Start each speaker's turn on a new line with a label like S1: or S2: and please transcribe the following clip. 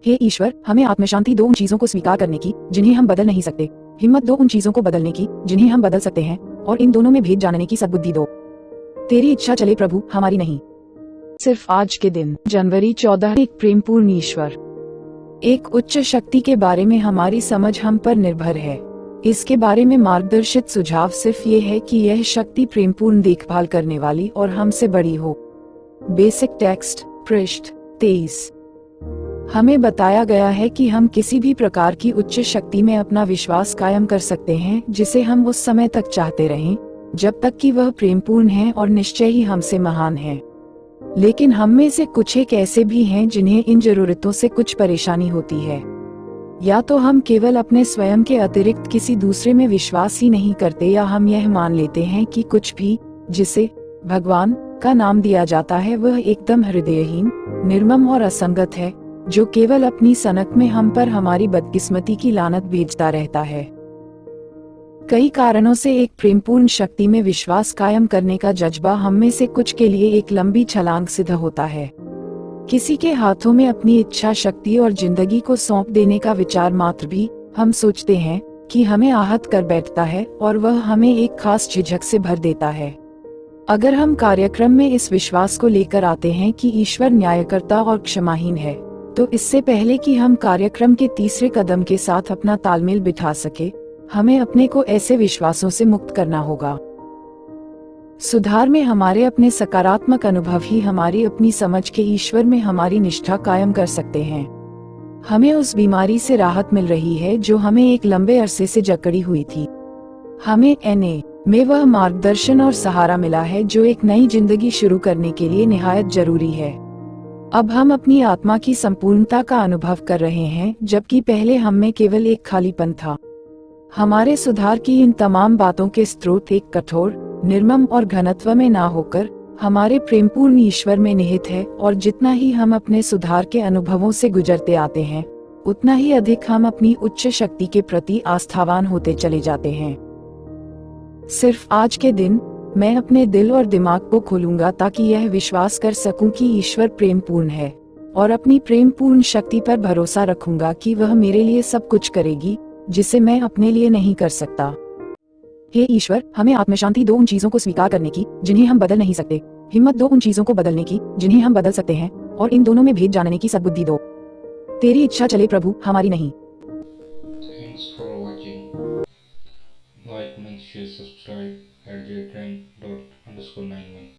S1: हे ईश्वर, हमें आत्मशांति दो उन चीजों को स्वीकार करने की जिन्हें हम बदल नहीं सकते, हिम्मत दो उन चीजों को बदलने की जिन्हें हम बदल सकते हैं, और इन दोनों में भेद जानने की सद्बुद्धि दो। तेरी इच्छा चले प्रभु, हमारी नहीं। सिर्फ आज के दिन जनवरी 14, एक प्रेमपूर्ण ईश्वर। एक उच्च शक्ति के बारे में हमारी समझ हम पर निर्भर है। इसके बारे में मार्गदर्शित सुझाव सिर्फ ये है कि यह शक्ति प्रेमपूर्ण देखभाल करने वाली और हमसे बड़ी हो। बेसिक टेक्स्ट, पृष्ठ 23। हमें बताया गया है कि हम किसी भी प्रकार की उच्च शक्ति में अपना विश्वास कायम कर सकते हैं जिसे हम उस समय तक चाहते रहें जब तक कि वह प्रेमपूर्ण है और निश्चय ही हमसे महान है। लेकिन हम में से कुछ एक ऐसे भी हैं जिन्हें इन जरूरतों से कुछ परेशानी होती है। या तो हम केवल अपने स्वयं के अतिरिक्त किसी दूसरे में विश्वास ही नहीं करते, या हम यह मान लेते हैं कि कुछ भी जिसे भगवान का नाम दिया जाता है वह एकदम हृदयहीन, निर्मम और असंगत है, जो केवल अपनी सनक में हम पर हमारी बदकिस्मती की लानत भेजता रहता है। कई कारणों से एक प्रेमपूर्ण शक्ति में विश्वास कायम करने का जज्बा हम में से कुछ के लिए एक लंबी छलांग सिद्ध होता है। किसी के हाथों में अपनी इच्छा शक्ति और जिंदगी को सौंप देने का विचार मात्र भी, हम सोचते हैं कि हमें आहत कर बैठता है और वह हमें एक खास झिझक से भर देता है। अगर हम कार्यक्रम में इस विश्वास को लेकर आते हैं कि ईश्वर न्यायकर्ता और क्षमाहीन है, तो इससे पहले कि हम कार्यक्रम के तीसरे कदम के साथ अपना तालमेल बिठा सके, हमें अपने को ऐसे विश्वासों से मुक्त करना होगा। सुधार में हमारे अपने सकारात्मक अनुभव ही हमारी अपनी समझ के ईश्वर में हमारी निष्ठा कायम कर सकते हैं। हमें उस बीमारी से राहत मिल रही है जो हमें एक लंबे अरसे से जकड़ी हुई थी। हमें एनए में वह मार्गदर्शन और सहारा मिला है जो एक नई जिंदगी शुरू करने के लिए निहायत जरूरी है। अब हम अपनी आत्मा की संपूर्णता का अनुभव कर रहे हैं, जबकि पहले हम में केवल एक खालीपन था। हमारे सुधार की इन तमाम बातों के स्रोत एक कठोर, निर्मम और घनत्व में ना होकर हमारे प्रेमपूर्ण ईश्वर में निहित है, और जितना ही हम अपने सुधार के अनुभवों से गुजरते आते हैं, उतना ही अधिक हम अपनी उच्च शक्ति के प्रति आस्थावान होते चले जाते हैं। सिर्फ आज के दिन मैं अपने दिल और दिमाग को खोलूंगा ताकि यह विश्वास कर सकूं कि ईश्वर प्रेमपूर्ण है, और अपनी प्रेमपूर्ण शक्ति पर भरोसा रखूंगा कि वह मेरे लिए सब कुछ करेगी जिसे मैं अपने लिए नहीं कर सकता। हे ईश्वर, हमें आत्मशांति दो उन चीजों को स्वीकार करने की जिन्हें हम बदल नहीं सकते, हिम्मत दो उन चीजों को बदलने की जिन्हें हम बदल सकते हैं, और इन दोनों में भेद जानने की सद्बुद्धि दो। तेरी इच्छा चले प्रभु, हमारी नहीं।
S2: Thanks for watching. Like, make, share, subscribe at j train dot underscore 91.